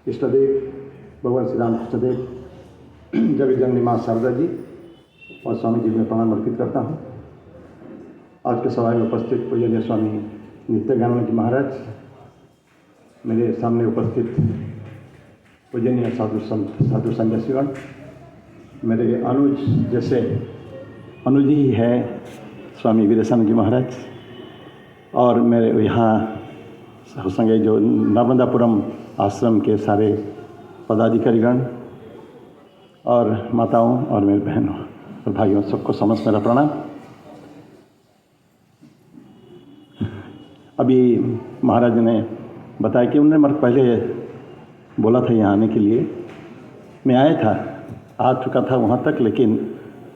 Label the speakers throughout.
Speaker 1: इष्टदेव भगवान श्री रामकृष्ण देव, जगत जननी माँ शारदा जी और स्वामी जी में प्रणाम अर्पित करता हूँ। आज के सभा में उपस्थित पूजनीय स्वामी नित्यानंद जी महाराज, मेरे सामने उपस्थित पूजनीय साधु संन्यासीगण, मेरे अनुज जैसे अनुज ही है स्वामी वीरेशानंद जी महाराज, और मेरे यहाँ संगे जो नर्मदापुरम आश्रम के सारे पदाधिकारीगण और माताओं और मेरे बहनों और भाइयों, सबको समस्त मेरा प्रणाम। अभी महाराज ने बताया कि उन्होंने पहले बोला था यहाँ आने के लिए, मैं आया था, आ चुका था वहाँ तक, लेकिन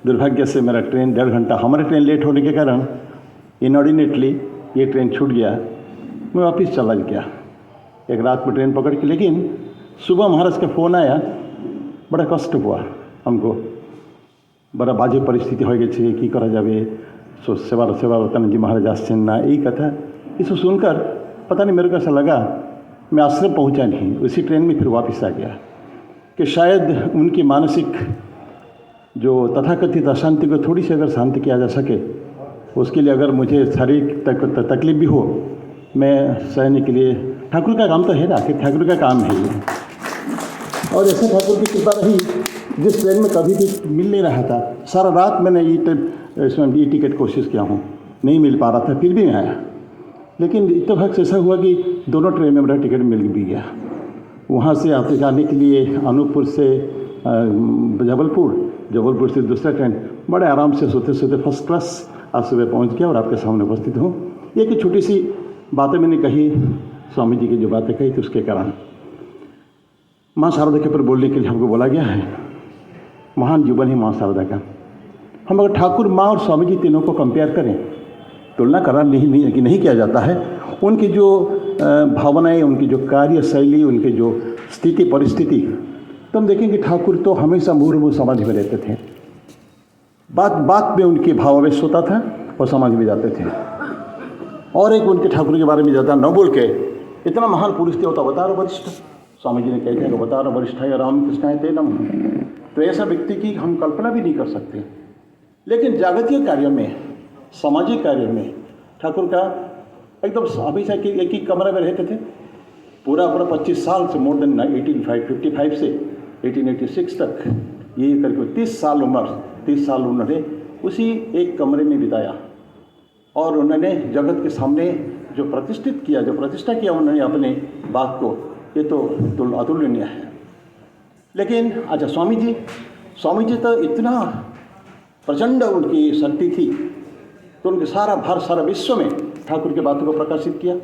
Speaker 1: दुर्भाग्य से मेरा ट्रेन 1.5 घंटा, हमारा ट्रेन लेट होने के कारण इनऑर्डिनेटली ये ट्रेन छूट गया, मैं वापस चला गया एक रात में ट्रेन पकड़ के। लेकिन सुबह महाराज का फ़ोन आया, बड़ा कष्ट हुआ हमको, बड़ा बाजे परिस्थिति हो गई कि करा जाए, सो सेवा रतन जी महाराज आश्चर्य ना यही कथा। इसको सुनकर पता नहीं मेरे को ऐसा लगा, मैं आश्रम पहुंचा नहीं, उसी ट्रेन में फिर वापस आ गया कि शायद उनकी मानसिक जो तथाकथित अशांति को थोड़ी सी अगर शांत किया जा सके, उसके लिए अगर मुझे शारीरिक तकलीफ भी हो, मैं सहने के लिए, ठाकुर का काम तो है ना, कि ठाकुर का काम है ये। और ऐसे ठाकुर की कृपा रही, जिस ट्रेन में कभी भी मिल नहीं रहा था, सारा रात मैंने ये टिकट कोशिश किया हूँ, नहीं मिल पा रहा था, फिर भी मैं आया। लेकिन इत्तेफाक से ऐसा हुआ कि दोनों ट्रेन में मेरा टिकट मिल भी गया। वहाँ से आते जाने के लिए अनूपपुर से जबलपुर से दूसरा ट्रेन, बड़े आराम से सोते सोते फर्स्ट क्लास आज सुबह पहुँच गया और आपके सामने उपस्थित हूँ। एक छोटी सी बातें मैंने कही, स्वामी जी की जो बातें कही थी उसके कारण माँ शारदा के ऊपर बोलने के लिए हमको बोला गया है। महान जीवन है माँ शारदा का। हम अगर ठाकुर, माँ और स्वामी जी तीनों को कंपेयर करें, तुलना करना नहीं किया जाता है, उनकी जो भावनाएं, उनकी जो कार्य शैली, उनकी जो स्थिति परिस्थिति, तो हम देखेंगे ठाकुर तो हमेशा मुहुर्मुहु समाधि में रहते थे, बात में उनके भावावेश होता था और समाधि में जाते थे। और एक उनके ठाकुर के बारे में ज़्यादा न बोल के, इतना महान पुरुष थे, होता अवतार वरिष्ठ, स्वामी जी ने कहते हैं अवतार वरिष्ठ है रामकृष्ण है ते नमः। तो ऐसा व्यक्ति की हम कल्पना भी नहीं कर सकते। लेकिन जागतिक कार्यों में, सामाजिक कार्यों में ठाकुर का एकदम हमेशा एक ही कमरे में रहते थे। पूरा 25 साल से, मोर देन 1855 से 1886 तक, ये करके 30 साल उन्होंने उसी एक कमरे में बिताया। और उन्होंने जगत के सामने जो प्रतिष्ठा किया उन्होंने अपने बात को, ये तो अतुलनीय है। लेकिन अच्छा, स्वामी जी तो इतना प्रचंड उनकी शक्ति थी, तो उनके सारा विश्व में ठाकुर की बातों को प्रकाशित किया।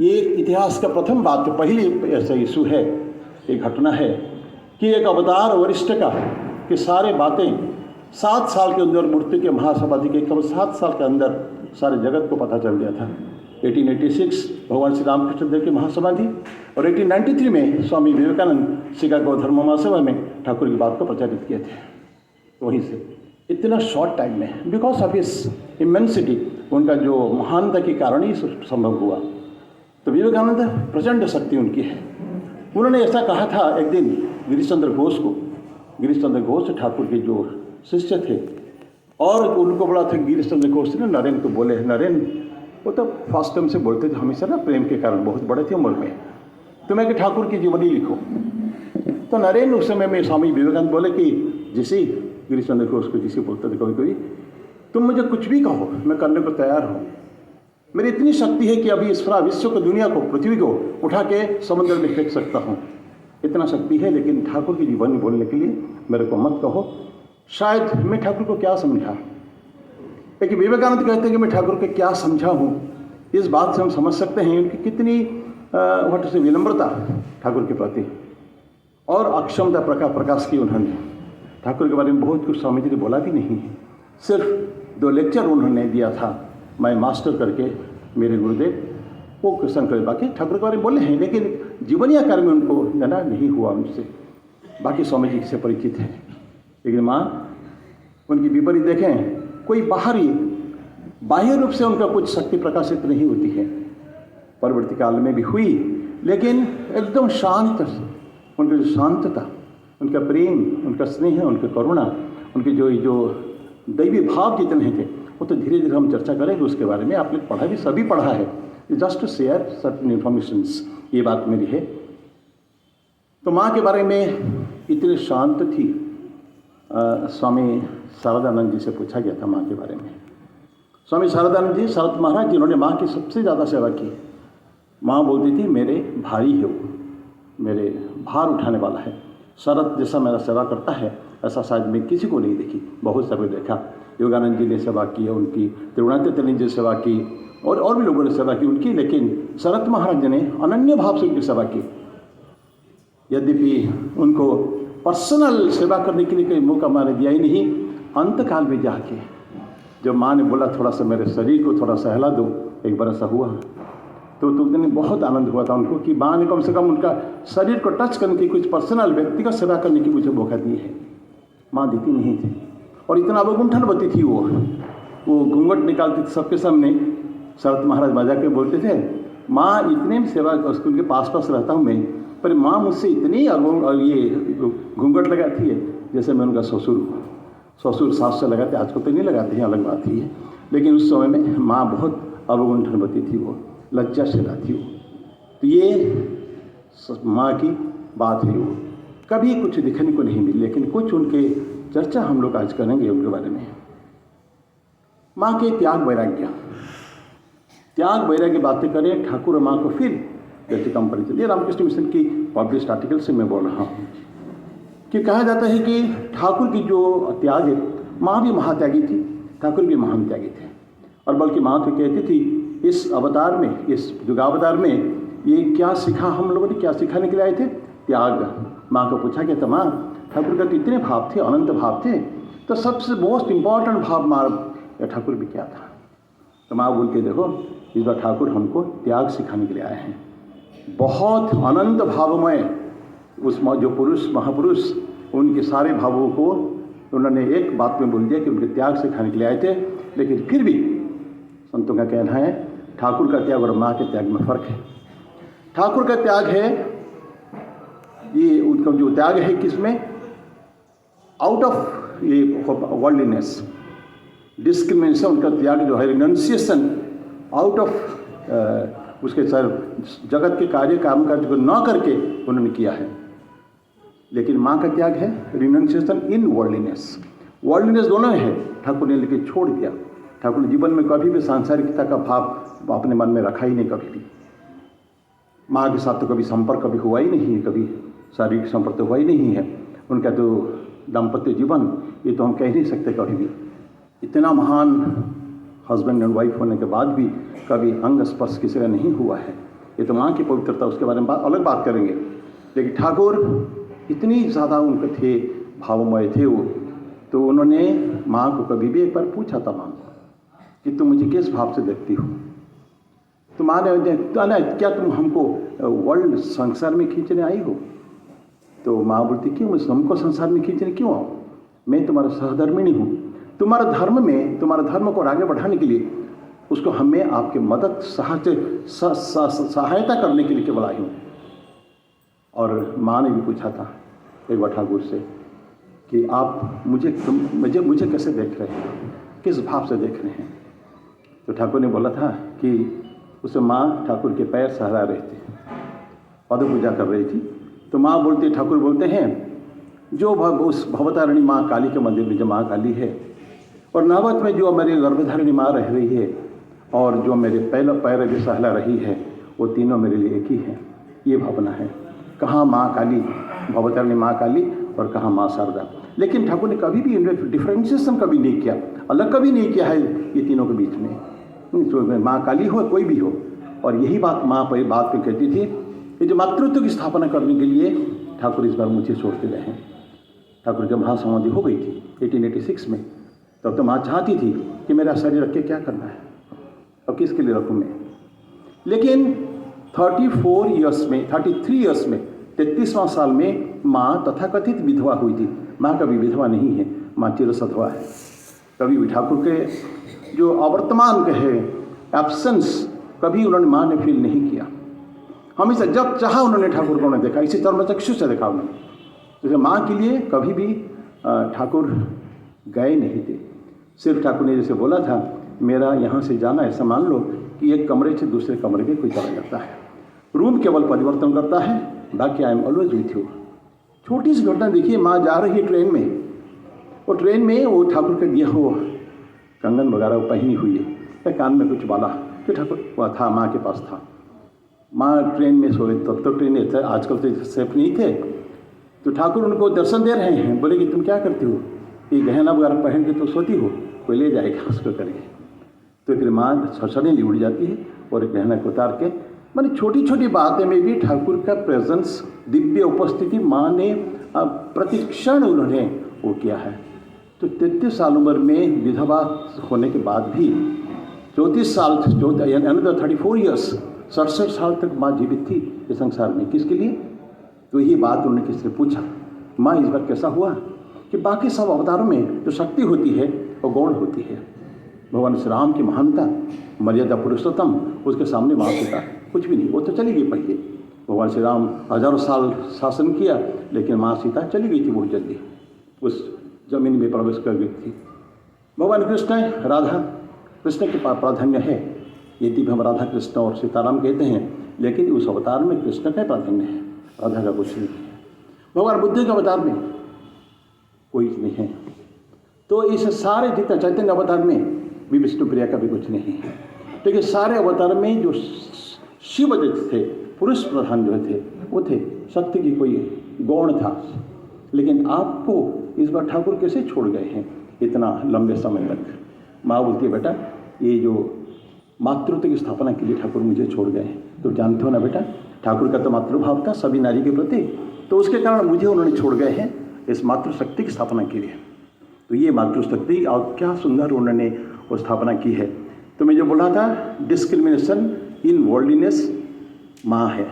Speaker 1: ये इतिहास का प्रथम बात, पहली ऐसा इशू है, एक घटना है कि एक अवतार वरिष्ठ का कि सारे बातें 7 साल के अंदर, मूर्ति के महासमाधि के केवल 7 साल के अंदर सारे जगत को पता चल गया था। 1886 भगवान श्री रामकृष्ण देव की महासमाधि, और 1893 में स्वामी विवेकानंद शिकागो धर्म महासभा में ठाकुर की बात को प्रचारित किए थे। वहीं से इतना शॉर्ट टाइम में, बिकॉज ऑफ हिस इमेंसिटी, उनका जो महानता के कारण ही संभव हुआ। तो विवेकानंद प्रचंड शक्ति उनकी है। उन्होंने ऐसा कहा था एक दिन गिरीश चंद्र घोष ठाकुर के जो शिष्य थे, और उनको बोला था गिरीश चंद्र घोष ने नरेन को बोले, नरेन वो तो फर्स्ट टाइम से बोलते थे हमेशा ना, प्रेम के कारण, बहुत बड़े थे उम्र में, तो मैं कि ठाकुर की जीवनी लिखो। तो नरेन उस समय में स्वामी विवेकानंद बोले कि जिसे गिरीश चंद्र घोष को जिसे बोलते थे कभी कभी, तुम मुझे कुछ भी कहो, मैं करने को तैयार हूँ। मेरी इतनी शक्ति है कि अभी इस पूरा विश्व को, दुनिया को, पृथ्वी को उठा के समुद्र में फेंक सकता हूँ, इतना शक्ति है। लेकिन ठाकुर की जीवनी बोलने के लिए मेरे को मत कहो। शायद मैं ठाकुर को क्या समझा, लेकिन विवेकानंद कहते हैं कि मैं ठाकुर को क्या समझा हूँ। इस बात से हम समझ सकते हैं उनकी कितनी विनम्रता ठाकुर के प्रति, और अक्षमता प्रकाश की उन्होंने। ठाकुर के बारे में बहुत कुछ स्वामी जी ने बोला भी नहीं है, सिर्फ 2 लेक्चर उन्होंने दिया था, मैं मास्टर करके, मेरे गुरुदेव वो शंकर, बाकी ठाकुर के बारे में बोले हैं, लेकिन जीवनीय कार्य में उनको जाना नहीं हुआ उनसे। बाकी स्वामी जी से परिचित हैं, लेकिन माँ उनकी विपरीत देखें, कोई बाह्य रूप से उनका कुछ शक्ति प्रकाशित नहीं होती है। परवर्ती काल में भी हुई, लेकिन एकदम शांत, उनकी जो शांतता, उनका प्रेम, उनका स्नेह, उनकी करुणा, उनके जो दैवी भाव जितने थे, वो तो धीरे धीरे हम चर्चा करेंगे उसके बारे में। आपने पढ़ा भी, सभी पढ़ा है, just to share certain informations, ये बात मेरी है। तो माँ के बारे में इतने शांत थी। स्वामी शारदानंद जी से पूछा गया था माँ के बारे में। स्वामी शारदानंद जी, शरत महाराज, जिन्होंने माँ की सबसे ज़्यादा सेवा की। माँ बोलती थी मेरे भाई है वो, मेरे भार उठाने वाला है। शरत जैसा मेरा सेवा करता है ऐसा शायद मैं किसी को नहीं देखी। बहुत सारे देखा, योगानंद जी ने सेवा की है उनकी, त्रिगुणातीतानंद जी ने सेवा की, और भी लोगों ने सेवा की उनकी, लेकिन शरत महाराज जी ने अनन्य भाव से उनकी सेवा की। यद्यपि उनको पर्सनल सेवा करने के लिए कोई मौका माँ ने दिया ही नहीं। अंतकाल में जाके जब माँ ने बोला थोड़ा सा मेरे शरीर को थोड़ा सा हिला दो, एक बार ऐसा हुआ, तो दिन बहुत आनंद हुआ था उनको कि माँ ने कम से कम उनका शरीर को टच करने की, कुछ पर्सनल व्यक्तिगत सेवा करने की मुझे मौका दी है। माँ देती नहीं थी, और इतना अवगुंठनवती थी वो घूंघट निकालती थी सबके सामने। शरत महाराज मजाक में बोलते थे, माँ इतने में सेवा उनके पास रहता हूँ मैं, पर माँ मुझसे इतनी ये घूंघट लगाती है जैसे मैं उनका ससुर सास से लगाते, आजकल तो नहीं लगाते हैं, अलग बात ही है, लेकिन उस समय में माँ बहुत अवगुंठनवती थी, वो लज्जाशीला थी वो। तो ये माँ की बात है। वो कभी कुछ दिखने को नहीं मिली, लेकिन कुछ उनके चर्चा हम लोग आज करेंगे उनके बारे में। माँ के त्याग वैराग्य बातें करें। ठाकुर माँ को फिर जैसे कंपनी चलिए, रामकृष्ण मिशन की पब्लिश आर्टिकल से मैं बोल रहा हूँ कि कहा जाता है कि ठाकुर की जो त्याग है, माँ भी महात्यागी थी, ठाकुर भी महान त्यागी थे। और बल्कि माँ तो कहती थी इस अवतार में, इस युगावतार में ये क्या सीखा, हम लोगों ने क्या सिखाने के लिए आए थे? त्याग। माँ को पूछा गया था, माँ ठाकुर का तो इतने भाव थे, अनंत भाव थे, तो सबसे मोस्ट इम्पॉर्टेंट भाव माँ ठाकुर भी क्या था? तो माँ बोल के देखो, इस बार ठाकुर हमको त्याग सिखाने के लिए आए हैं। बहुत अनंत भावमय उस जो महापुरुष, उनके सारे भावों को उन्होंने एक बात में बोल दिया कि उनके त्याग सिखाने के लिए आए थे। लेकिन फिर भी संतों का कहना है ठाकुर का त्याग और माँ के त्याग में फर्क है। ठाकुर का त्याग है, ये उनका जो त्याग है किसमें? आउट ऑफ ये वर्ल्डलीनेस, डिस्क्रिमिनेशन। उनका त्याग जो है रिनंसिएशन, आउट ऑफ उसके सर जगत के काम काज को न करके उन्होंने किया है। लेकिन माँ का त्याग है रिनंसिएशन इन वर्ल्डलीनेस। वर्ल्डलीनेस दोनों है, ठाकुर ने लेके छोड़ दिया। ठाकुर ने जीवन में कभी भी सांसारिकता का भाव अपने मन में रखा ही नहीं, कभी भी। माँ के साथ तो कभी संपर्क कभी हुआ ही नहीं है, कभी शारीरिक संपर्क तो हुआ ही नहीं है। उनका तो दाम्पत्य जीवन, ये तो हम कह नहीं सकते कभी भी। इतना महान हस्बैंड एंड वाइफ होने के बाद भी कभी अंग स्पर्श किसी का नहीं हुआ है। ये तो माँ की पवित्रता, उसके बारे में अलग बात करेंगे। लेकिन ठाकुर इतनी ज़्यादा उनके थे, भावमय थे वो, तो उन्होंने माँ को कभी भी एक बार पूछा था माँ को कि तुम मुझे किस भाव से देखती हो? तो माँ ने क्या तुम हमको वर्ल्ड संसार में खींचने आई हो? तो माँ बोलती क्यों मैं हमको संसार में खींचने क्यों आऊँ? मैं तुम्हारा सहधर्मिणी हूँ। तुम्हारा धर्म को आगे बढ़ाने के लिए, उसको हमें आपके मदद सहायता करने के लिए केवल आई हूँ। और माँ ने भी पूछा था एक बार ठाकुर से कि आप मुझे कैसे देख रहे हैं, किस भाव से देख रहे हैं? तो ठाकुर ने बोला था कि उसे माँ ठाकुर के पैर सहला रही थी, पद पूजा कर रही थी। तो माँ बोलती, ठाकुर बोलते हैं जो उस भवतारिणी माँ काली के मंदिर में जो माँ काली है, और नावत में जो मेरी गर्भधारिणी माँ रह रही है, और जो मेरे पैर भी सहला रही है, वो तीनों मेरे लिए एक ही है। ये भावना है। कहाँ माँ काली, भवतारिणी माँ काली, और कहाँ माँ शारदा। लेकिन ठाकुर ने कभी भी डिफ्रेंशिएशन कभी नहीं किया, अलग कभी नहीं किया है ये तीनों के बीच में। जो माँ काली हो कोई भी हो। और यही बात माँ पर बात में कहती थी कि जो मातृत्व की स्थापना करने के लिए ठाकुर इस बार मुझे छोड़ते गए हैं। ठाकुर जब महासमाधि हो गई थी 1886 में, तब तो माँ चाहती थी कि मेरा शरीर रख के क्या करना है, अब किसके लिए रखूँ मैं। लेकिन 33 ईयर्स में 33वां साल में माँ तथाकथित विधवा हुई थी। माँ कभी विधवा नहीं है, माँ चिरसधवा है। कभी भी ठाकुर के जो अवर्तमान के है एब्सेंस, कभी उन्होंने माँ ने फील नहीं किया। हमेशा जब चाहा उन्होंने ठाकुर को उन्होंने देखा, इसी चक्षु से देखा उन्होंने। जैसे माँ के लिए कभी भी ठाकुर गए नहीं थे। सिर्फ ठाकुर ने जैसे बोला था, मेरा यहाँ से जाना ऐसा मान लो कि एक कमरे से दूसरे कमरे में कोई चला जाता है, रूम केवल परिवर्तन करता है, बाकी I am always with you. छोटी सी घटना देखिए, माँ जा रही है ट्रेन में, और ट्रेन में वो ठाकुर का दिया हो कंगन वगैरह पहनी हुई है, या कान में कुछ बाला जो ठाकुर वह था, माँ के पास था। माँ ट्रेन में सो रही, तब तक ट्रेन थे, आजकल तो सेफ नहीं थे। तो ठाकुर उनको दर्शन दे रहे हैं, बोले कि तुम क्या करती हो, ये गहना वगैरह पहन के तो सोती हो, कोई ले जाएगा उसको करके। तो फिर माँ सडनली उड़ जाती है और गहना को उतार के, मैंने छोटी छोटी बातें में भी ठाकुर का प्रेजेंस, दिव्य उपस्थिति माँ ने प्रतिक्षण उन्होंने वो किया है। तो 33 साल उम्र में विधवा होने के बाद भी 34 साल, 34 ईयर्स, 67 साल तक माँ जीवित थी इस संसार में। किसके लिए? तो ये बात उन्होंने किससे पूछा, माँ इस बार कैसा हुआ कि बाकी सब अवतारों में जो शक्ति होती है वो गौण होती है। भगवान श्री राम की महानता, मर्यादा पुरुषोत्तम, उसके सामने माँ सीता कुछ भी नहीं, वो तो चली गई पहले। भगवान श्री राम हजारों साल शासन किया, लेकिन माँ सीता चली गई थी बहुत जल्दी, उस जमीन में प्रवेश कर गई थी। भगवान कृष्ण, राधा कृष्ण के प्राधान्य है, यदि हम राधा कृष्ण और सीताराम कहते हैं, लेकिन उस अवतार में कृष्ण का प्राधान्य है, राधा का कुछ नहीं है। भगवान बुद्ध के अवतार में कोई नहीं है। तो इस सारे जितने चैतन्य अवतार में भी विष्णु प्रिया का भी कुछ नहीं है। लेकिन सारे अवतार में जो शिव जो थे, पुरुष प्रधान जो थे, वो थे, शक्ति की कोई गौण था। लेकिन आपको इस बार ठाकुर कैसे छोड़ गए हैं इतना लंबे समय तक? माँ बोलती है, बेटा ये जो मातृत्व की स्थापना के लिए ठाकुर मुझे छोड़ गए हैं। तो जानते हो ना बेटा, ठाकुर का तो मातृभाव था सभी नारी के प्रति, तो उसके कारण मुझे उन्होंने छोड़ गए हैं इस मातृशक्ति की स्थापना के लिए। तो ये मातृशक्ति और क्या सुंदर उन्होंने वो स्थापना की है। तो मैं जो बोला था, डिस्क्रिमिनेशन इन वर्ल्डलीनेस माँ है,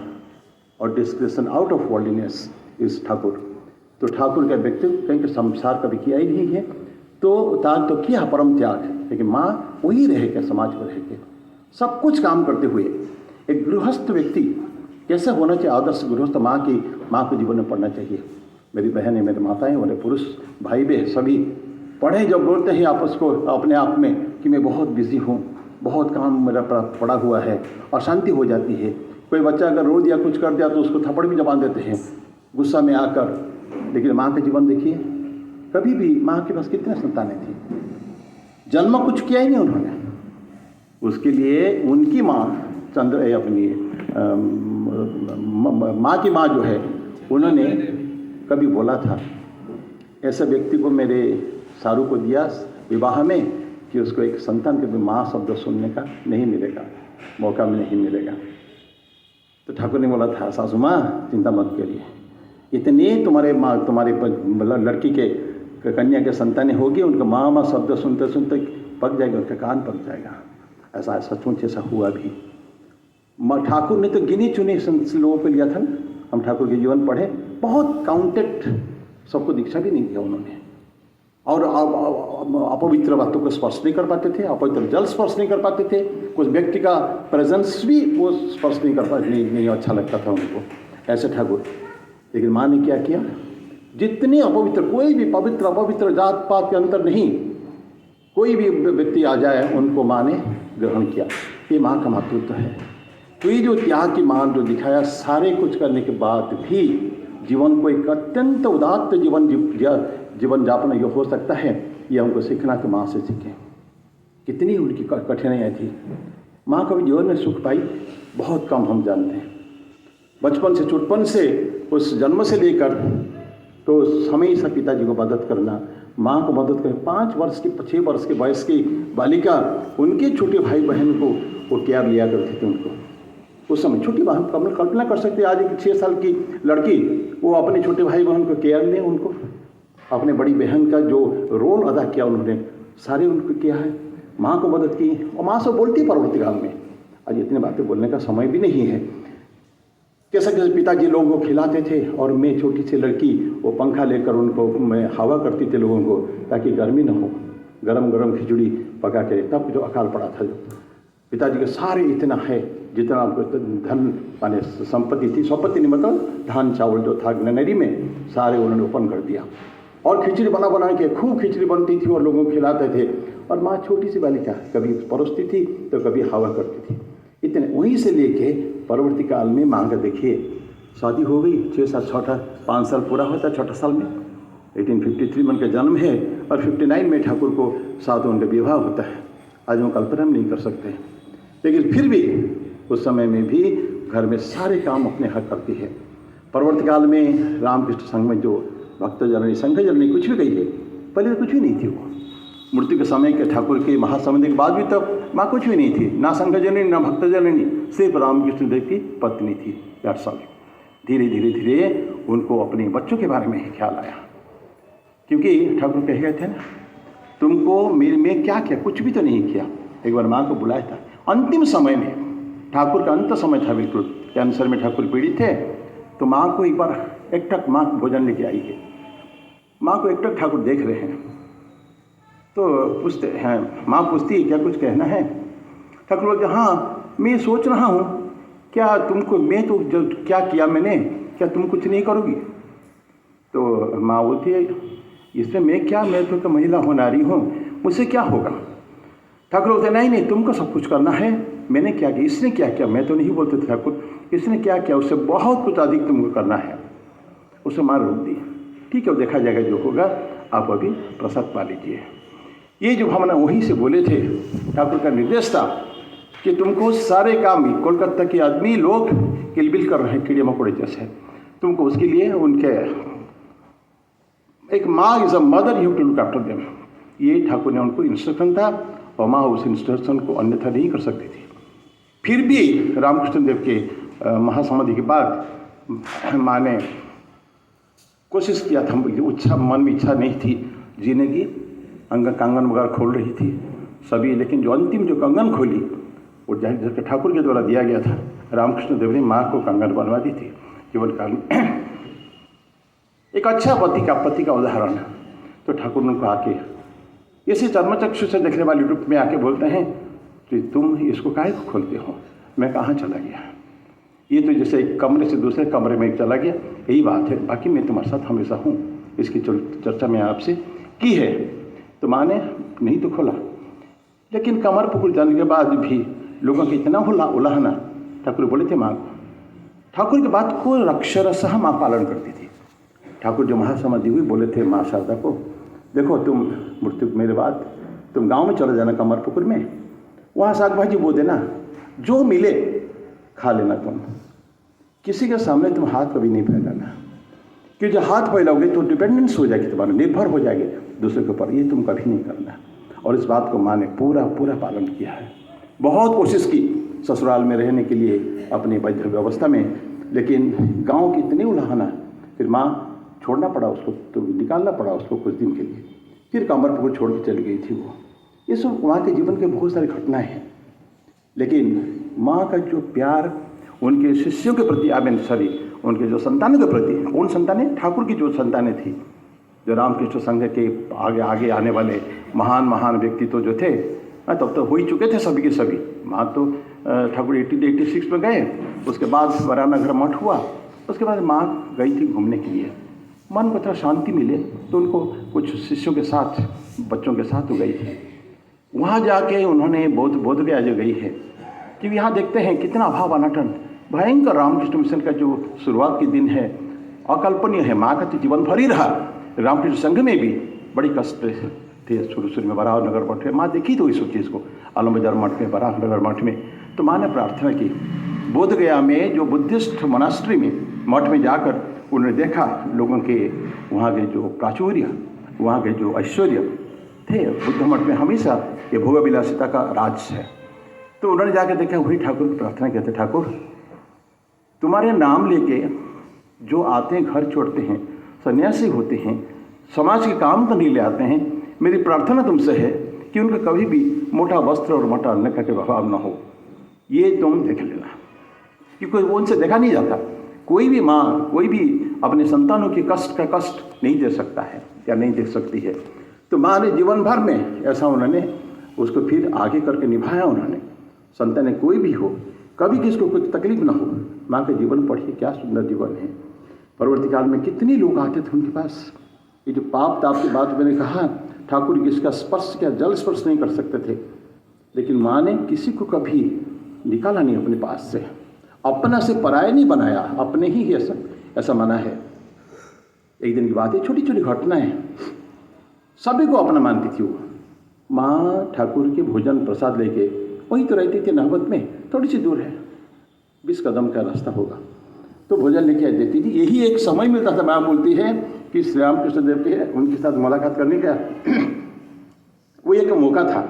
Speaker 1: और डिस्क्रिमिनेशन आउट ऑफ वर्ल्डलीनेस इस ठाकुर। तो ठाकुर का व्यक्तित्व कहीं संसार कभी किया ही नहीं है, तो त्याग तो किया, परम त्याग, लेकिन माँ वही रहे के, समाज में रह के सब कुछ काम करते हुए। एक गृहस्थ व्यक्ति कैसे होना चाहिए, आदर्श गृहस्थ माँ को जीवन में पढ़ना चाहिए। मेरी बहनें, मेरे माताएं, मेरे पुरुष भाई बहन सभी पढ़े, जब बोलते हैं आपस को अपने आप में कि मैं बहुत बिजी हूँ, बहुत काम मेरा पड़ा हुआ है, अशांति हो जाती है। कोई बच्चा अगर रो दिया, कुछ कर दिया, तो उसको थप्पड़ भी जमा देते हैं गुस्सा में आकर। लेकिन माँ का जीवन देखिए, कभी भी माँ के पास कितने संतानें थी, जन्म कुछ किया ही नहीं उन्होंने। उसके लिए उनकी माँ चंद्र अपनी माँ की माँ जो है, उन्होंने कभी बोला था, ऐसे व्यक्ति को मेरे सारू को दिया विवाह में कि उसको एक संतान के भी माँ शब्द सुनने का नहीं मिलेगा, मौका में नहीं मिलेगा। तो ठाकुर ने बोला था, सासू माँ चिंता मत करिए, इतने तुम्हारे लड़की के कन्या के संतानें होगी, उनका माँ माँ शब्द सुनते सुनते पक जाएगा, उनका कान पक जाएगा। ऐसा सचमुच ऐसा हुआ भी। ठाकुर ने तो गिने चुने लोगों को लिया था ना। हम ठाकुर के जीवन पढ़े, बहुत काउंटेड, सबको दीक्षा भी नहीं दिया उन्होंने। और अपवित्र बातों को स्पर्श नहीं कर पाते थे, अपवित्र जल स्पर्श नहीं कर पाते थे, कुछ व्यक्ति का प्रेजेंस भी वो स्पर्श नहीं कर पाते, नहीं अच्छा लगता था उनको, ऐसे ठाकुर। लेकिन माँ ने क्या किया, जितने अपवित्र, कोई भी पवित्र अपवित्र जात पात के अंतर नहीं, कोई भी व्यक्ति आ जाए उनको माँ ने ग्रहण किया। ये माँ का मातृत्व है। तो ये जो त्याग की माँ जो दिखाया, सारे कुछ करने के बाद भी जीवन को एक अत्यंत उदात्त जीवन जापन ये हो सकता है, ये हमको सीखना कि माँ से सीखें। कितनी उनकी कठिनाइयाँ थी। माँ कभी जीवन में सुख पाई बहुत कम हम जानते हैं। बचपन से, चुटपन से, उस जन्म से लेकर तो हमेशा पिताजी को मदद करना, माँ को मदद करना। 5 वर्ष की 6 वर्ष के वयस की बालिका, उनके छोटे भाई बहन को वो केयर लिया करते थे उनको। उस समय छोटी बहन कल्पना कर सकते, आज एक 6 साल की लड़की वो अपने छोटे भाई बहन को केयर ले, उनको अपने बड़ी बहन का जो रोल अदा किया उन्होंने, सारे उनको किया है। माँ को मदद की, और माँ से बोलती परवर्ती काल में। आज इतनी बातें बोलने का समय भी नहीं है। कैसे कैसे पिताजी लोगों को खिलाते थे, और मैं छोटी सी लड़की वो पंखा लेकर उनको मैं हवा करती थी लोगों को, ताकि गर्मी न हो, गरम गरम खिचड़ी पका के, तब जो अकाल पड़ा था। जो पिताजी के सारे इतना है जितना आपको धन माने संपत्ति थी, संपत्ति नहीं मतलब धान चावल जो था ग्रेनरी में, सारे उन्होंने ओपन कर दिया। और खिचड़ी बना के खूब खिचड़ी बनती थी और लोगों को खिलाते थे। और माँ छोटी सी बालिका कभी परोसती थी तो कभी हवा करती थी। इतने वहीं से लेके परवर्ती काल में माँ का देखिए शादी हो गई, 5 साल पूरा होता है, 6 साल में 1853 में उनका जन्म है और 59 में ठाकुर को साथ उनका विवाह होता है। आज हम कल्पना नहीं कर सकते, लेकिन फिर भी उस समय में भी घर में सारे काम अपने हक करती है। परवर्ती काल में रामकृष्ण संघ में जो भक्त जननी संघ जननी कुछ भी गई है, पहले तो कुछ भी नहीं थी। वो मृत्यु के समय के ठाकुर के महासमाधि के बाद भी तब माँ कुछ भी नहीं थी, ना संघ जननी ना भक्त जननी, सिर्फ रामकृष्ण देव की पत्नी थी 8 साल। धीरे धीरे धीरे उनको अपने बच्चों के बारे में ख्याल आया, क्योंकि ठाकुर कह गए थे ना, तुमको मेरे में क्या किया, कुछ भी तो नहीं किया। एक बार माँ को बुलाया था अंतिम समय में, ठाकुर का अंत समय था, बिल्कुल कैंसर में ठाकुर पीड़ित थे। तो माँ को एक बार एकटक माँ भोजन लेके आई है। माँ को एकटक ठाकुर देख रहे हैं तो पूछते हैं, माँ पूछती है क्या कुछ कहना है? ठाकुर बोलते हाँ मैं सोच रहा हूँ, क्या तुमको, मैं तो जो क्या किया मैंने, क्या तुम कुछ नहीं करोगी? तो माँ बोलती है इसमें मैं क्या, मैं तो महिला होनारी हूँ, मुझसे क्या होगा? ठाकुर बोलते नहीं तुमको सब कुछ करना है। मैंने क्या किया, इसने क्या किया, मैं तो नहीं बोलते थे ठाकुर, इसने क्या किया, उससे बहुत कुछ अधिक तुमको करना है। उसे मार रोक दी। ठीक है, वो देखा जाएगा जो होगा, आप अभी प्रसाद पा लीजिए। ये जो भावना वहीं से बोले थे, ठाकुर का निर्देश था कि तुमको सारे काम, कोलकाता के आदमी लोग किलबिल कर रहे हैं कीड़े मकोड़े जैसे, तुमको उसके लिए उनके एक माँ is a mother, you to look after them, ये ठाकुर ने उनको इंस्ट्रक्शन था और माँ उस इंस्ट्रक्शन को अन्यथा नहीं कर सकती थी। फिर भी रामकृष्ण देव के महासमाधि के बाद माँ ने कोशिश किया था, इच्छा मन में इच्छा नहीं थी जीने की, कंगन वगैरह खोल रही थी सभी, लेकिन जो अंतिम जो कंगन खोली वो जैसे ठाकुर के द्वारा दिया गया था, रामकृष्ण देव ने माँ को कंगन बनवा दी थी केवल काल में। एक अच्छा पति का उदाहरण। तो ठाकुर उनको आके इसी चर्मचक्षु से देखने वाले रूप में आके बोलते हैं कि तुम इसको काहे को खोलते हो, मैं कहाँ चला गया? ये तो जैसे एक कमरे से दूसरे कमरे में चला गया, यही बात है, बाकी मैं तुम्हारे साथ हमेशा हूँ। इसकी चर्चा मैं आपसे की है। तो माँ ने नहीं तो खोला, लेकिन कमर पकड़ जाने के बाद भी लोगों की इतना उलाहना, ठाकुर बोले थे माँ को, ठाकुर की बात को अक्षरशः माँ पालन करती थी। ठाकुर जो महासमाधि हुई बोले थे माँ शारदा को, देखो तुम मृत्यु मेरे बाद तुम गांव में चले जाना कमरपुकुर में, वहाँ साग भाजी बो देना, जो मिले खा लेना, तुम किसी के सामने तुम हाथ कभी नहीं फैलाना, क्योंकि जब हाथ फैलाओगे तो डिपेंडेंस हो जाएगी, तुम्हारा निर्भर हो जाएगी दूसरे के ऊपर, ये तुम कभी नहीं करना। और इस बात को माँ ने पूरा पालन किया है। बहुत कोशिश की ससुराल में रहने के लिए अपनी वैद्य व्यवस्था में, लेकिन गाँव की इतनी उलाहना, फिर माँ छोड़ना पड़ा उसको, तो निकालना पड़ा उसको कुछ दिन के लिए। फिर कमरपुकुर छोड़ के चली गई थी वो। ये सब वहाँ के जीवन के बहुत सारी घटनाएं हैं, लेकिन माँ का जो प्यार उनके शिष्यों के प्रति, उनके जो संतानों के प्रति, कौन संतानें? ठाकुर की जो संतानें थी, जो रामकृष्ण संघ के आगे आने वाले महान व्यक्तित्व जो थे, तब तो हो ही चुके थे सभी के सभी। माँ तो ठाकुर 1886 में गए, उसके बाद वरानगर मठ हुआ, उसके बाद माँ गई थी घूमने के लिए, मन को थोड़ा शांति मिले तो उनको कुछ शिष्यों के साथ, बच्चों के साथ वो गई थी। वहाँ जाके उन्होंने बोध गया जो गई है, क्योंकि यहाँ देखते हैं कितना अभाव अनटन, भयंकर रामकृष्ण मिशन का जो शुरुआत के दिन है अकल्पनीय है। माँ का तो जीवन भर ही रहा, रामकृष्ण संघ में भी बड़ी कष्ट थे शुरू में। बराहनगर मठ में माँ देखी तो इस चीज़ को, आलम बाजार मठ में, बराहनगर मठ में, तो माँ ने प्रार्थना की। बोध गया में जो बुद्धिस्ट मोनास्ट्री में, मठ में जाकर उन्होंने देखा लोगों के वहाँ के जो प्राचुर्य, वहाँ के जो ऐश्वर्य थे, बुद्ध मठ में हमेशा ये भोग विलासिता का राज है। तो उन्होंने जाकर देखा, वही ठाकुर की प्रार्थना कहते, ठाकुर तुम्हारे नाम लेके जो आते हैं, घर छोड़ते हैं, सन्यासी होते हैं, समाज के काम करने ले आते हैं, मेरी प्रार्थना तुमसे है कि उनका कभी भी मोटा वस्त्र और मोटा अन्न का अभाव न हो, ये तुम देख लेना, क्योंकि वो उनसे देखा नहीं जाता। कोई भी माँ, कोई भी अपने संतानों के कष्ट का कष्ट नहीं दे सकता है या नहीं दे सकती है। तो माँ ने जीवन भर में ऐसा उन्होंने उसको फिर आगे करके निभाया। उन्होंने संतानें कोई भी हो, कभी किसको कुछ तकलीफ ना हो। माँ का जीवन पढ़िए, क्या सुंदर जीवन है। परवर्ती काल में कितने लोग आते थे उनके पास। ये जो पाप ताप की बात मैंने कहा, ठाकुर किसका स्पर्श, क्या जल स्पर्श नहीं कर सकते थे, लेकिन माँ ने किसी को कभी निकाला नहीं अपने पास से, अपना से पराया नहीं बनाया, अपने ही ऐसा माना है। एक दिन की बात है, छोटी छोटी घटना है, सभी को अपना मानती थी वो। माँ ठाकुर के भोजन प्रसाद लेके वहीं तो रहती थी, नहबत में, थोड़ी सी दूर है, 20 कदम का रास्ता होगा, तो भोजन लेके आ देती थी। यही एक समय मिलता था। माँ बोलती है कि श्री रामकृष्ण देव के उनके साथ मुलाकात करने का वो एक मौका था।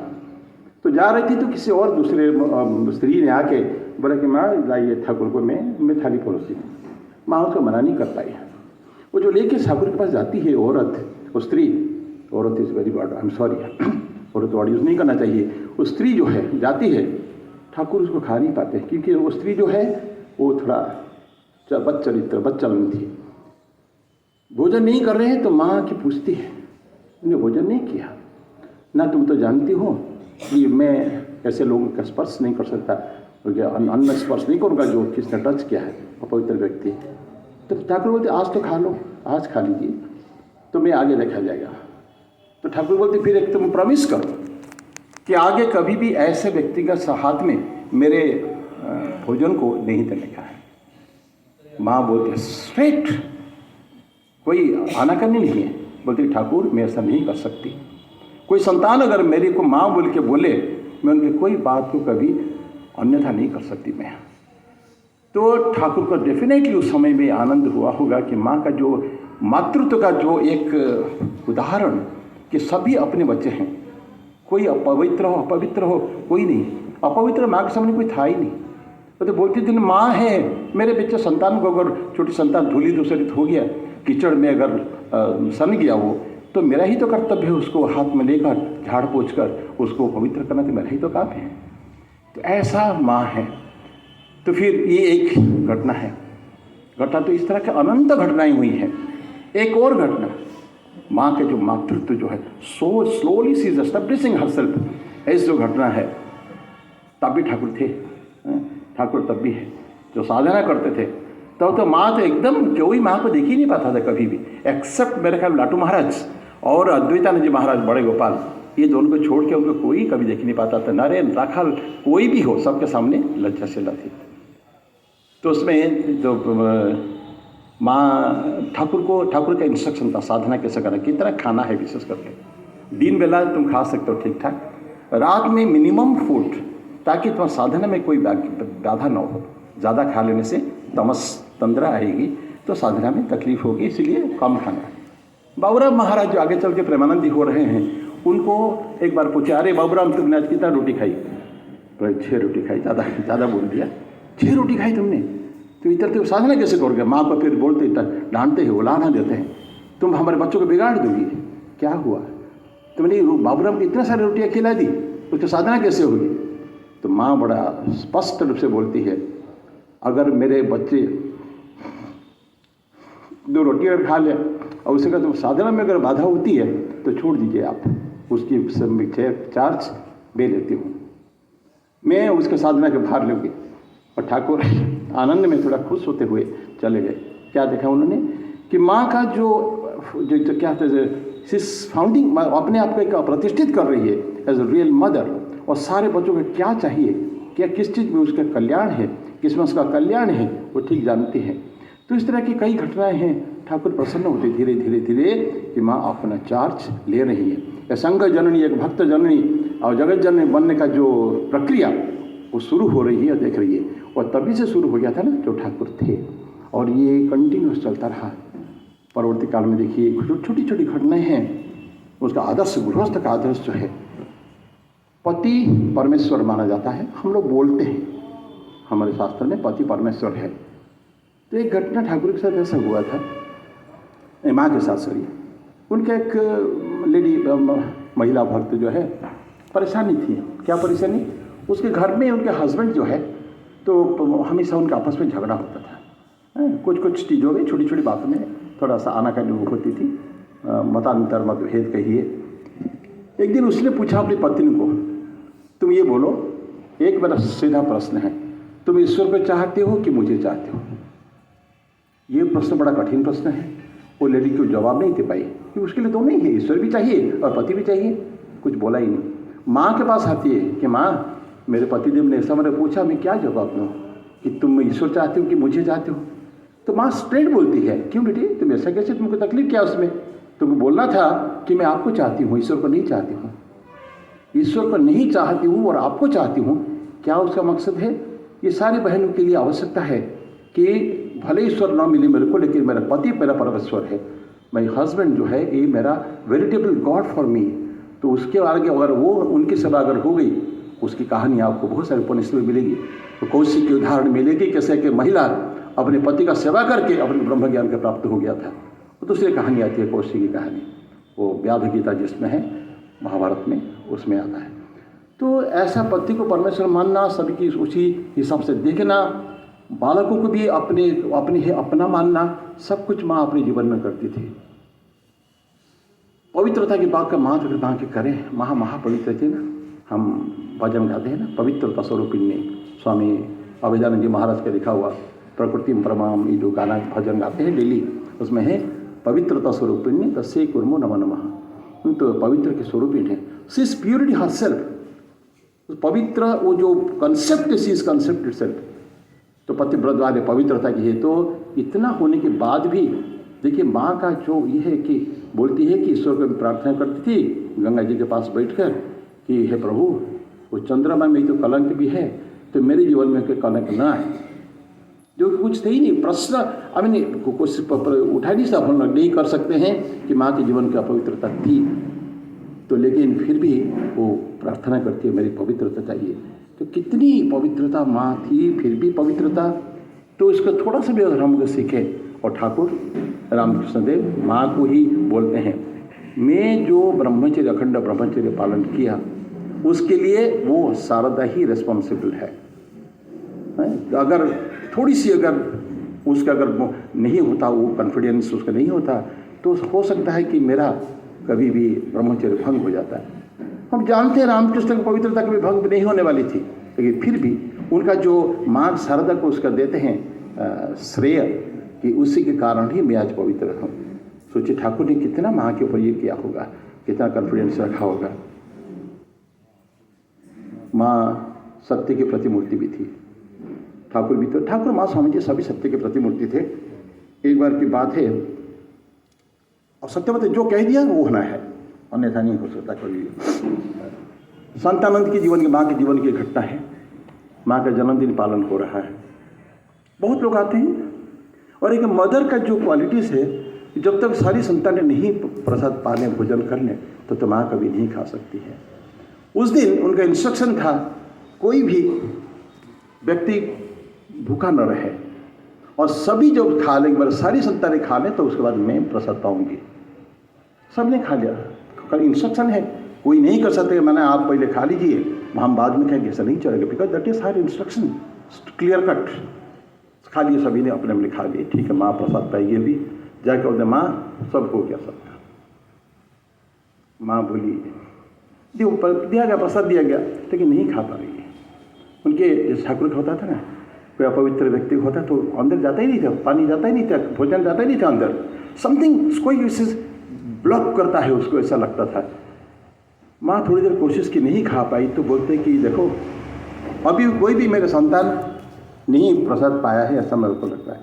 Speaker 1: तो जा रही थी तो किसी और दूसरे स्त्री ने आके बोला कि माँ लाइए ठाकुर को, मैं थाली परोसी। माँ उसको मना नहीं कर पाई। वो जो लेके ठाकुर के पास जाती है औरत, वो स्त्री, औरत is very bad, I am sorry, औरत वर्ड यूज़ नहीं करना चाहिए। वो स्त्री जो है जाती है, ठाकुर उसको खा नहीं पाते, क्योंकि वो स्त्री जो है वो थोड़ा बदचलन थी। भोजन नहीं कर रहे हैं तो माँ की पूछती है, तुमने भोजन नहीं किया ना, तुम तो जानती हो कि मैं ऐसे लोगों का स्पर्श नहीं कर सकता, क्योंकि अन्न स्पर्श नहीं करूँगा जो किसने टच किया है, अपवित्र व्यक्ति। तो ठाकुर बोलते आज तो खा लो, आज खा लीजिए, तो मैं आगे देखा जाएगा। तो ठाकुर बोलते फिर एक तुम प्रॉमिस करो कि आगे कभी भी ऐसे व्यक्ति का हाथ में मेरे भोजन को नहीं देने का है। माँ बोलते स्ट्रेट, कोई आनाकानी नहीं है, बोलती ठाकुर मैं ऐसा नहीं कर सकती। कोई संतान अगर मेरे को माँ बोल के बोले, मैं उनकी कोई बात को कभी अन्यथा नहीं कर सकती मैं। तो ठाकुर को डेफिनेटली उस समय में आनंद हुआ होगा कि माँ का जो मातृत्व का जो एक उदाहरण कि सभी अपने बच्चे हैं, कोई अपवित्र हो कोई नहीं। अपवित्र माँ के सामने कोई था ही नहीं। तो बोलती थी माँ है, मेरे बच्चे संतान को अगर छोटी संतान धूली दूसरित हो गया, कीचड़ में अगर सन गया वो, तो मेरा ही तो कर्तव्य है उसको हाथ में लेकर झाड़ पोंछ कर उसको पवित्र करना, तो मेरा ही तो काम है। तो ऐसा माँ है। तो फिर ये एक घटना है। घटना तो इस तरह की अनंत घटनाएं हुई हैं। एक और घटना, माँ के जो मातृत्व जो है, so slowly she is establishing herself, ऐसी जो घटना है। तब भी ठाकुर थे, ठाकुर तब भी है जो साधना करते थे। तब तो माँ तो एकदम कोई माँ को देख ही नहीं पाता था कभी भी, एक्सेप्ट मेरे ख्याल लाटू महाराज और अद्वैतानंद जी महाराज बड़े गोपाल, ये दोनों को छोड़ के उनको कोई कभी देख नहीं पाता था। नरेन राखाल कोई भी हो, सबके सामने लज्जाशीला थी। तो उसमें जो माँ ठाकुर का इंस्ट्रक्शन था साधना कैसे करना, कितना खाना है, विशेष करके दिन बेला तुम खा सकते हो ठीक ठाक, रात में मिनिमम फूड, ताकि तुम्हारी साधना में कोई बाधा न हो। ज़्यादा खा लेने से तंद्रा आएगी तो साधना में तकलीफ होगी, इसलिए कम खाना है। बाबूराम महाराज जो आगे चल के प्रेमानंदी हो रहे हैं, उनको एक बार पूछा, अरे बाबूराम तुमने आज कितना रोटी खाई? तो 6 रोटी खाई, ज़्यादा बोल दिया। 6 रोटी खाई तुमने, तो इधर तो साधना कैसे करोगे? माँ को फिर बोलते डांटते हैं, उलाना देते हैं, तुम हमारे बच्चों को बिगाड़ दोगी। क्या हुआ, तुमने बाबूराम को इतना सारी रोटियाँ खिला दी, उसकी साधना कैसे होगी? तो माँ बड़ा स्पष्ट रूप से बोलती है, अगर मेरे बच्चे 2 रोटी अगर खा ले और उसके बाद साधना में अगर बाधा होती है तो छोड़ दीजिए आप, उसकी चार्ज मैं लेती हूँ, मैं उसके साधना के भार लूँगी। और ठाकुर आनंद में थोड़ा खुश होते हुए चले गए। क्या देखा उन्होंने कि माँ का जो क्या फाउंडिंग, अपने आप को एक प्रतिष्ठित कर रही है एज ए रियल मदर, और सारे बच्चों को क्या चाहिए, क्या किस चीज़ में उसका कल्याण है, किस में उसका कल्याण है, वो ठीक जानते हैं। तो इस तरह की कई घटनाएं हैं। ठाकुर प्रसन्न होते धीरे धीरे धीरे कि माँ अपना चार्ज ले रही है। संघ जननी, एक भक्त जननी और जगत जननी बनने का जो प्रक्रिया वो शुरू हो रही है, देख रही है। और तभी से शुरू हो गया था ना जो ठाकुर थे, और ये कंटिन्यूस चलता रहा। परवर्ती काल में देखिए छोटी छोटी घटनाएं हैं। उसका आदर्श, गृहस्थ का आदर्श जो है, पति परमेश्वर माना जाता है। हम लोग बोलते हैं हमारे शास्त्र में पति परमेश्वर है। तो एक घटना ठाकुर के साथ ऐसा हुआ था, माँ के साथ सॉरी, उनके एक लेडी महिला भक्त जो है परेशानी थी। क्या परेशानी? उसके घर में उनके हस्बैंड जो है तो हमेशा उनका आपस में झगड़ा होता था। कुछ चीज़ों में, छोटी छोटी बातों में थोड़ा सा आनाकानी होती थी, मतांतर मतभेद कहिए। एक दिन उसने पूछा अपनी पत्नी को, तुम ये बोलो, एक मेरा सीधा प्रश्न है, तुम ईश्वर को चाहते हो कि मुझे चाहते हो? ये प्रश्न बड़ा कठिन प्रश्न है। वो लेडी को जवाब नहीं दे पाई कि उसके लिए दोनों ही है, ईश्वर भी चाहिए और पति भी चाहिए। कुछ बोला ही नहीं। माँ के पास आती है कि माँ, मेरे पतिदेव ने ऐसा मैंने पूछा, मैं क्या जवाब दूँ कि तुम ईश्वर चाहते हो कि मुझे चाहते हो? तो माँ स्ट्रेट बोलती है, क्यों बेटी, तुम ऐसा कैसे, तुमको तकलीफ क्या उसमें? तुमको बोलना था कि मैं आपको चाहती हूँ, ईश्वर को नहीं चाहती हूँ। ईश्वर को नहीं चाहती हूँ और आपको चाहती हूँ, क्या उसका मकसद है? ये सारी बहनों के लिए आवश्यकता है कि भले ईश्वर ना मिले मेरे को, लेकिन मेरा पति मेरा परमेश्वर है। माई हस्बैंड जो है ये मेरा वेरिटेबल गॉड फॉर मी। तो उसके आगे अगर वो उनकी सेवा अगर हो गई, उसकी कहानी आपको बहुत सारे उपनिषद में मिलेगी। तो कौशिक की उदाहरण मिलेगी, कैसे कि महिला अपने पति का सेवा करके अपने ब्रह्म ज्ञान का प्राप्त हो गया था। तो दूसरी कहानी आती है कौशिक की कहानी, वो व्याध गीता जिसमें है, महाभारत में उसमें आता है। तो ऐसा पति को परमेश्वर मानना, सभी की उसी हिसाब से देखना, बालकों को भी अपना मानना, सब कुछ माँ अपने जीवन में करती थी। पवित्रता की बात का महत्व अगर बात करें, महापवित्र थी ना। हम भजन गाते हैं ना, पवित्रता स्वरूपिणी, स्वामी अभेदानंद जी महाराज का लिखा हुआ प्रकृति परमाम, ये जो गाना भजन गाते हैं डेली, उसमें है पवित्रता स्वरूपिणी तस्यै कुर्मो नमः नमः। तो पवित्र के स्वरूपिणी है, she is purity herself. पवित्र वो जो concept, she is concept itself. तो पतिव्रत वाले पवित्रता की है। तो इतना होने के बाद भी देखिए माँ का जो ये है कि बोलती है कि ईश्वर को प्रार्थना करती थी गंगा जी के पास बैठकर कि हे प्रभु, वो चंद्रमा में तो कलंक भी है, तो मेरे जीवन में कोई कलंक ना है। जो कुछ थे ही नहीं, प्रश्न अभी कुछ उठा नहीं सब, हम नहीं कर सकते हैं कि माँ के जीवन की अपवित्रता थी। तो लेकिन फिर भी वो प्रार्थना करती है मेरी पवित्रता चाहिए। तो कितनी पवित्रता माँ थी, फिर भी पवित्रता। तो इसका थोड़ा सा भी अगर हम सीखें, और ठाकुर रामकृष्ण देव माँ को ही बोलते हैं, मैं जो ब्रह्मचर्य, अखंड ब्रह्मचर्य पालन किया, उसके लिए वो शारदा ही रिस्पॉन्सिबल है। अगर थोड़ी सी अगर उसका अगर नहीं होता, वो कॉन्फिडेंस उसका नहीं होता, तो हो सकता है कि मेरा कभी भी ब्रह्मचर्य भंग हो जाता है। हम जानते हैं रामकृष्ण की पवित्रता कभी भंग नहीं होने वाली थी, लेकिन फिर भी उनका जो माँ शारदा को उसका देते हैं श्रेय कि उसी के कारण ही मैं आज पवित्र हूँ। सोचिए ठाकुर ने कितना माँ के ऊपर ये किया होगा, कितना कॉन्फिडेंस रखा होगा। माँ सत्य की प्रतिमूर्ति भी थी, ठाकुर भी। तो ठाकुर माँ स्वामी जी सभी सत्य के प्रतिमूर्ति थे। एक बार की बात है, और सत्यवत जो कह दिया वो होना है, अन्यथा नहीं हो सकता कभी। संतानंद की जीवन की, माँ के जीवन की घटना है। माँ का जन्मदिन पालन हो रहा है, बहुत लोग आते हैं। और एक मदर का जो क्वालिटीज़ है, जब तक सारी संतानें नहीं प्रसाद पाने, भोजन कर लें, तो माँ कभी नहीं खा सकती है। उस दिन उनका इंस्ट्रक्शन था, कोई भी व्यक्ति भूखा न रहे, और सभी जब खा लें, एक बार सारी संतानें खा लें, तो उसके बाद मैं प्रसाद पाऊंगी। सबने खा लिया, कल इंस्ट्रक्शन है, कोई नहीं कर सकते मैंने आप पहले खा लीजिए, हम बाद में खाएंगे, ऐसा नहीं चलेगा, because that is her instruction, clear cut. खा लिए सभी ने, अपने अपने खा लिए, ठीक है, माँ प्रसाद पाएगी। अभी जाके बोलते माँ सब हो गया, सबका। माँ बोली दिया गया, प्रसाद दिया गया, लेकिन नहीं खा पा रही है। उनके जैसे ठाकुर का होता था ना, कोई अपवित्र व्यक्ति होता तो अंदर जाता ही नहीं था, पानी जाता ही नहीं था, भोजन जाता ही नहीं था अंदर, समथिंग कोई ब्लॉक करता है उसको, ऐसा लगता था। माँ थोड़ी देर कोशिश की, नहीं खा पाई, तो बोलते कि देखो अभी कोई भी मेरे संतान नहीं प्रसाद पाया है, ऐसा मेरे को लगता है,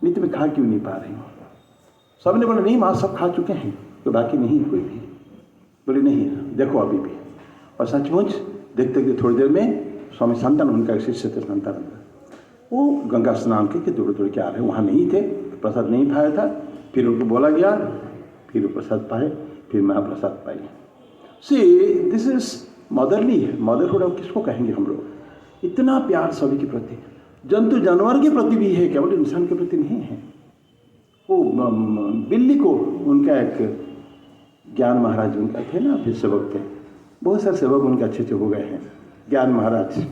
Speaker 1: नहीं तो मैं खा क्यों नहीं पा रही हूँ। सबने बोला नहीं माँ सब खा चुके हैं, तो बाकी नहीं कोई भी। बोले नहीं देखो अभी भी। और सचमुच देखते कि थोड़ी देर में स्वामी शांतानंद, उनका शिष्य थे शांतानंद, वो गंगा स्नान के दौड़ दौड़ के आ रहे, वहाँ नहीं थे, प्रसाद नहीं पाया था। फिर उनको बोला गया, फिर वो प्रसाद पाए, फिर महाप्रसाद पाई। सी दिस इज मदरली है, मदरहुड अब किसको कहेंगे हम लोग। इतना प्यार सभी के प्रति, जंतु जानवर के प्रति भी है, केवल इंसान के प्रति नहीं है। वो बिल्ली को, उनका एक ज्ञान महाराज उनका थे ना, फिर सेवक थे, बहुत सारे सेवक उनके अच्छे हो गए हैं। ज्ञान महाराज